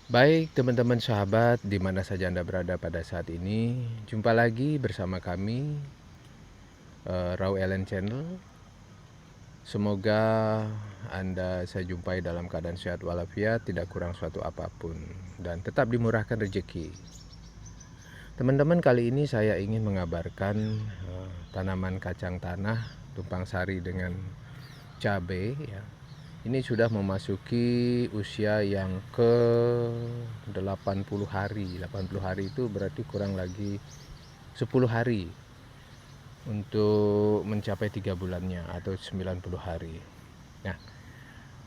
Baik teman-teman sahabat di mana saja Anda berada pada saat ini, jumpa lagi bersama kami, Raw Ellen Channel. Semoga Anda saya jumpai dalam keadaan sehat walafiat, tidak kurang suatu apapun, dan tetap dimurahkan rezeki. Teman-teman, kali ini saya ingin mengabarkan tanaman kacang tanah, tumpang sari dengan cabai ya. Ini sudah memasuki usia yang ke 80 hari. 80 hari itu berarti kurang lagi 10 hari untuk mencapai 3 bulannya atau 90 hari. Nah,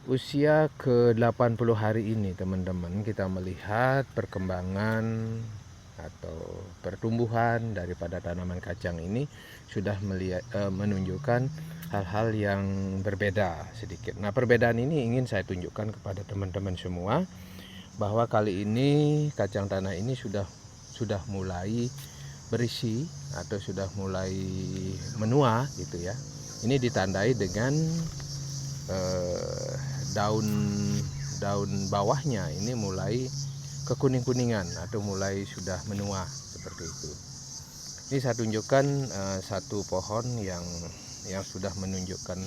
usia ke 80 hari ini teman-teman, kita melihat perkembangan atau pertumbuhan daripada tanaman kacang ini sudah menunjukkan hal-hal yang berbeda sedikit. Nah, perbedaan ini ingin saya tunjukkan kepada teman-teman semua bahwa kali ini kacang tanah ini sudah mulai berisi atau sudah mulai menua gitu ya. Ini ditandai dengan daun daun bawahnya ini mulai kekuning-kuningan atau mulai sudah menua seperti itu. Ini saya tunjukkan satu pohon yang sudah menunjukkan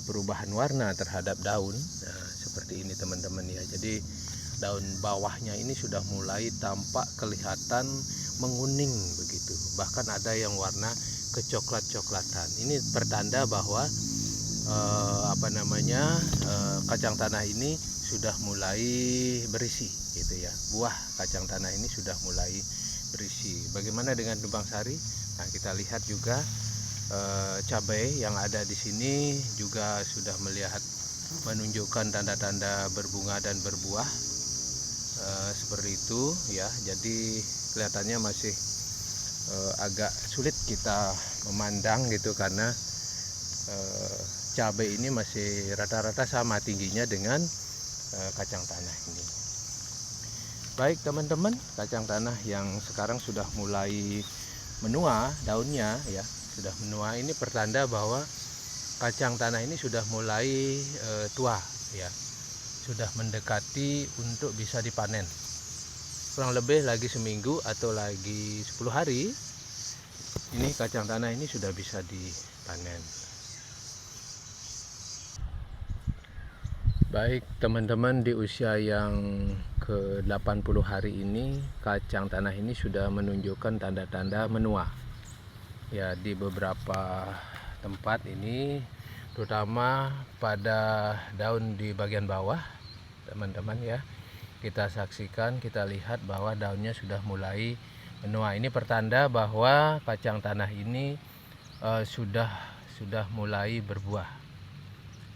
perubahan warna terhadap daun. Nah, seperti ini teman-teman ya. Jadi daun bawahnya ini sudah mulai tampak kelihatan menguning begitu. Bahkan ada yang warna kecoklat-coklatan. Ini pertanda bahwa kacang tanah ini sudah mulai berisi gitu ya. Buah kacang tanah ini sudah mulai berisi. Bagaimana dengan tumpang sari? Nah, kita lihat juga cabai yang ada di sini juga sudah menunjukkan tanda-tanda berbunga dan berbuah seperti itu ya. Jadi kelihatannya masih agak sulit kita memandang gitu karena cabai ini masih rata-rata sama tingginya dengan kacang tanah ini. Baik teman-teman, kacang tanah yang sekarang sudah mulai menua daunnya ya, sudah menua, ini pertanda bahwa kacang tanah ini sudah mulai tua ya, sudah mendekati untuk bisa dipanen. Kurang lebih lagi seminggu atau lagi 10 hari ini kacang tanah ini sudah bisa dipanen. Baik teman-teman, di usia yang ke 80 hari ini kacang tanah ini sudah menunjukkan tanda-tanda menua ya. Di beberapa tempat ini terutama pada daun di bagian bawah teman-teman ya, kita saksikan, kita lihat bahwa daunnya sudah mulai menua. Ini pertanda bahwa kacang tanah ini sudah mulai berbuah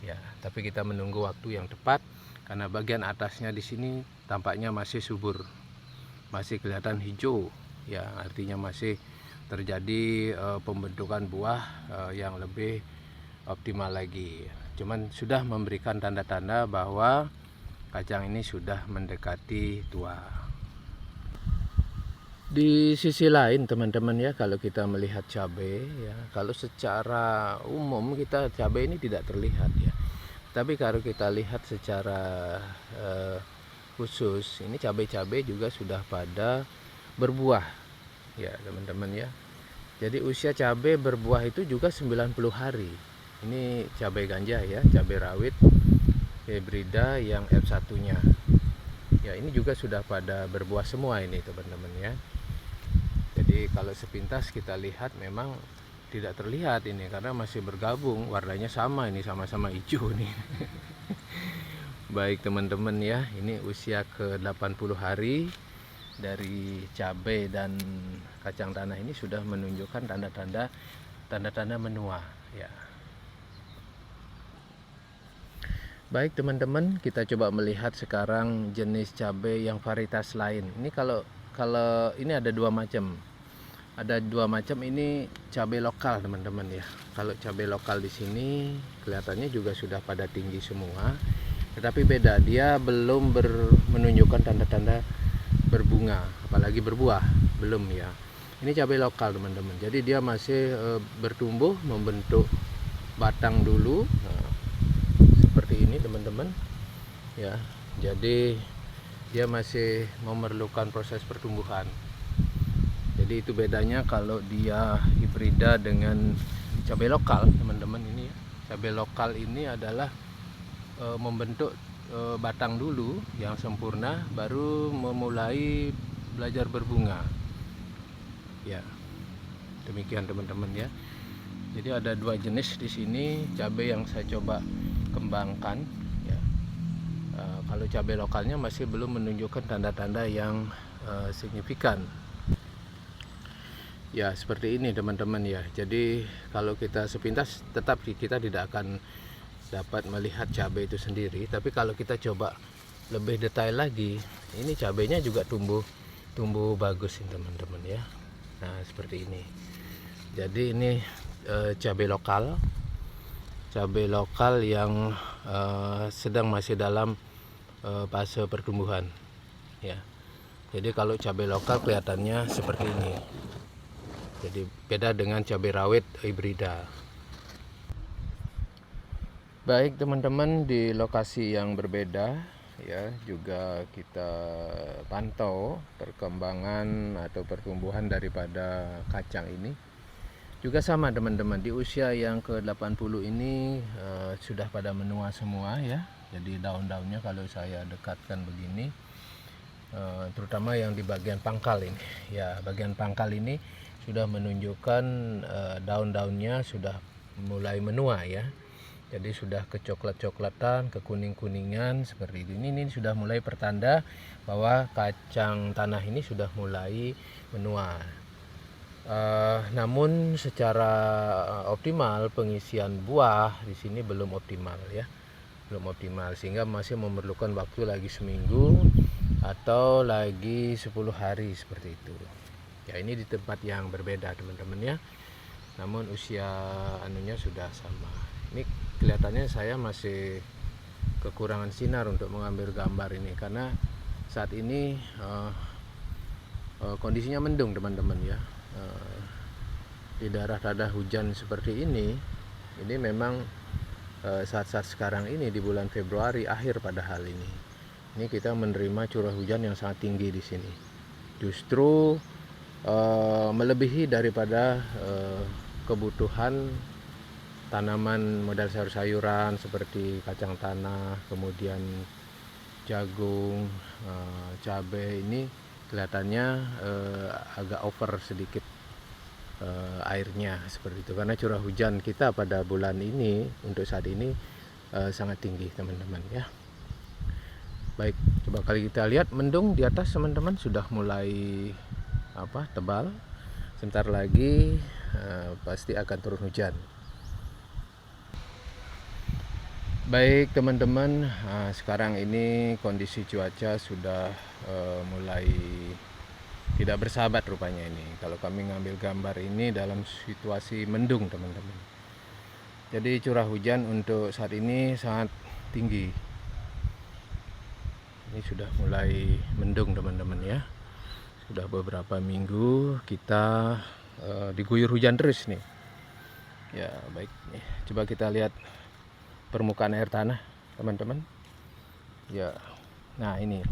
ya. Tapi kita menunggu waktu yang tepat karena bagian atasnya di sini tampaknya masih subur, masih kelihatan hijau ya, artinya masih terjadi pembentukan buah yang lebih optimal lagi. Cuman sudah memberikan tanda-tanda bahwa kacang ini sudah mendekati tua. Di sisi lain teman-teman ya, kalau kita melihat cabai ya, kalau secara umum kita cabai ini tidak terlihat ya. Tapi kalau kita lihat secara khusus, ini cabai-cabai juga sudah pada berbuah ya teman-teman ya. Jadi usia cabai berbuah itu juga 90 hari. Ini cabai ganja ya, cabai rawit hibrida yang F1-nya. Ya, ini juga sudah pada berbuah semua ini teman-teman ya. Jadi kalau sepintas kita lihat memang tidak terlihat ini karena masih bergabung, warnanya sama, ini sama-sama hijau nih. Baik teman-teman ya, ini usia ke 80 hari dari cabai dan kacang tanah ini sudah menunjukkan tanda-tanda menua ya. Baik teman-teman, kita coba melihat sekarang jenis cabai yang varietas lain. Ini kalau ini ada dua macam. Ada dua macam, ini cabai lokal teman-teman ya. Kalau cabai lokal di sini kelihatannya juga sudah pada tinggi semua. Tetapi beda, dia belum menunjukkan tanda-tanda berbunga, apalagi berbuah, belum ya. Ini cabai lokal teman-teman. Jadi dia masih bertumbuh, membentuk batang dulu. Nah, seperti ini teman-teman ya. Jadi dia masih memerlukan proses pertumbuhan. Jadi itu bedanya kalau dia hibrida dengan cabai lokal, teman-teman. Ini ya, cabai lokal ini adalah membentuk batang dulu yang sempurna, baru memulai belajar berbunga. Ya, demikian teman-teman ya. Jadi ada dua jenis di sini cabai yang saya coba kembangkan. Ya. Kalau cabai lokalnya masih belum menunjukkan tanda-tanda yang signifikan. Ya seperti ini teman-teman ya. Jadi kalau kita sepintas tetap kita tidak akan dapat melihat cabai itu sendiri. Tapi kalau kita coba lebih detail lagi, ini cabainya juga tumbuh bagus ini teman-teman ya. Nah seperti ini. Jadi ini cabai lokal yang sedang masih dalam fase pertumbuhan ya. Jadi kalau cabai lokal kelihatannya seperti ini. Jadi beda dengan cabai rawit hibrida. Baik teman-teman, di lokasi yang berbeda ya juga kita pantau perkembangan atau pertumbuhan daripada kacang ini. Juga sama teman-teman, di usia yang ke-80 ini sudah pada menua semua ya. Jadi daun-daunnya kalau saya dekatkan begini, terutama yang di bagian pangkal ini ya, bagian pangkal ini sudah menunjukkan daun-daunnya sudah mulai menua ya. Jadi sudah kecoklat-coklatan, kekuning-kuningan seperti itu. Ini sudah mulai pertanda bahwa kacang tanah ini sudah mulai menua. Namun secara optimal pengisian buah di sini belum optimal ya, belum optimal, sehingga masih memerlukan waktu lagi seminggu atau lagi 10 hari seperti itu. Ya ini di tempat yang berbeda teman-teman ya. Namun usia anunya sudah sama. Ini kelihatannya saya masih kekurangan sinar untuk mengambil gambar ini karena saat ini kondisinya mendung teman-teman ya. Di daerah-daerah hujan seperti ini memang saat-saat sekarang ini di bulan Februari akhir padahal ini kita menerima curah hujan yang sangat tinggi di sini. Justru melebihi daripada kebutuhan tanaman modal sayur-sayuran seperti kacang tanah, kemudian jagung, cabai. Ini kelihatannya agak over sedikit airnya seperti itu karena curah hujan kita pada bulan ini untuk saat ini sangat tinggi teman-teman ya. Baik, coba kali kita lihat mendung di atas teman-teman sudah mulai tebal. Sebentar lagi pasti akan turun hujan. Baik teman-teman, sekarang ini kondisi cuaca sudah mulai tidak bersahabat rupanya ini. Kalau kami ngambil gambar ini dalam situasi mendung teman-teman. Jadi curah hujan untuk saat ini sangat tinggi. Ini sudah mulai mendung teman-teman ya. Sudah beberapa minggu kita diguyur hujan terus nih. Ya baik, nih coba kita lihat permukaan air tanah teman-teman ya. Nah ini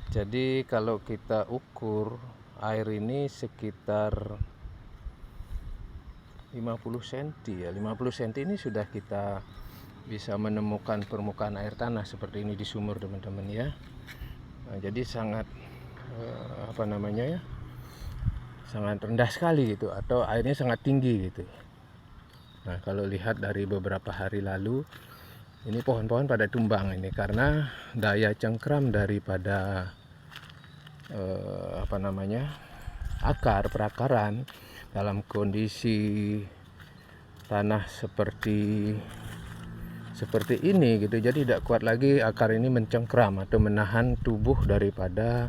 jadi kalau kita ukur air ini sekitar 50 cm ya, 50 cm ini sudah kita bisa menemukan permukaan air tanah seperti ini di sumur teman-teman ya. Nah, jadi sangat sangat rendah sekali gitu, atau airnya sangat tinggi gitu. Nah kalau lihat dari beberapa hari lalu ini pohon-pohon pada tumbang ini karena daya cengkram daripada perakaran dalam kondisi tanah seperti ini gitu. Jadi tidak kuat lagi akar ini mencengkram atau menahan tubuh daripada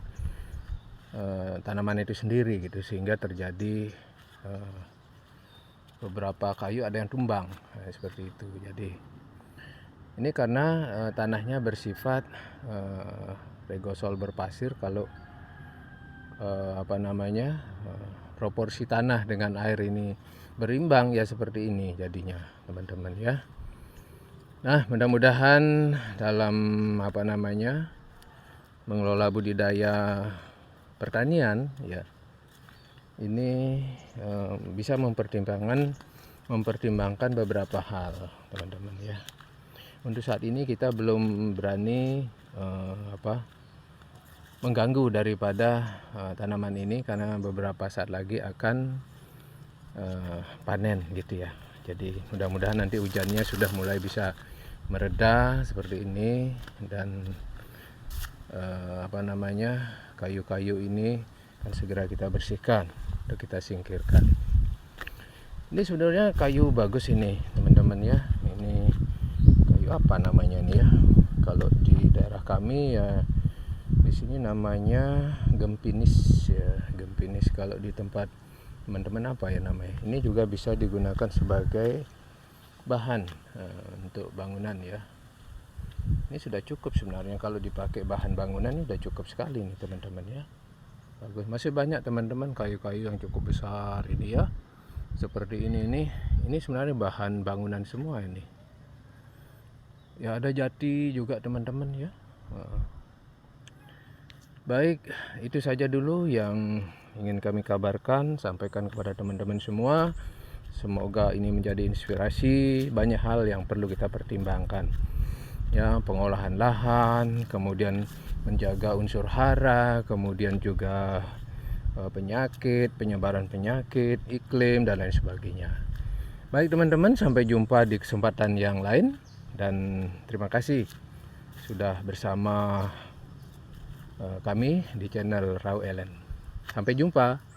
tanaman itu sendiri gitu, sehingga terjadi beberapa kayu ada yang tumbang seperti itu. Jadi ini karena tanahnya bersifat regosol berpasir. Kalau proporsi tanah dengan air ini berimbang ya seperti ini jadinya teman-teman ya. Nah mudah-mudahan dalam mengelola budidaya pertanian, ya ini bisa mempertimbangkan beberapa hal, teman-teman ya. Untuk saat ini kita belum berani mengganggu daripada tanaman ini, karena beberapa saat lagi akan panen gitu ya. Jadi mudah-mudahan nanti hujannya sudah mulai bisa mereda seperti ini, dan kayu-kayu ini akan segera kita bersihkan atau kita singkirkan. Ini sebenarnya kayu bagus ini, teman-teman ya. Ini kayu apa namanya ini ya? Kalau di daerah kami ya di sini namanya gempinis ya, gempinis. Kalau di tempat teman-teman apa ya namanya? Ini juga bisa digunakan sebagai bahan untuk bangunan ya. Ini sudah cukup sebenarnya, kalau dipakai bahan bangunan ini sudah cukup sekali nih teman-teman ya. Bagus. Masih banyak teman-teman kayu-kayu yang cukup besar ini ya. Seperti ini sebenarnya bahan bangunan semua ini. Ya ada jati juga teman-teman ya. Baik, itu saja dulu yang ingin kami kabarkan, sampaikan kepada teman-teman semua. Semoga ini menjadi inspirasi. Banyak hal yang perlu kita pertimbangkan ya, pengolahan lahan, kemudian menjaga unsur hara, kemudian juga penyakit, penyebaran penyakit, iklim dan lain sebagainya. Baik teman-teman, sampai jumpa di kesempatan yang lain, dan terima kasih sudah bersama kami di channel Raw Ellen. Sampai jumpa.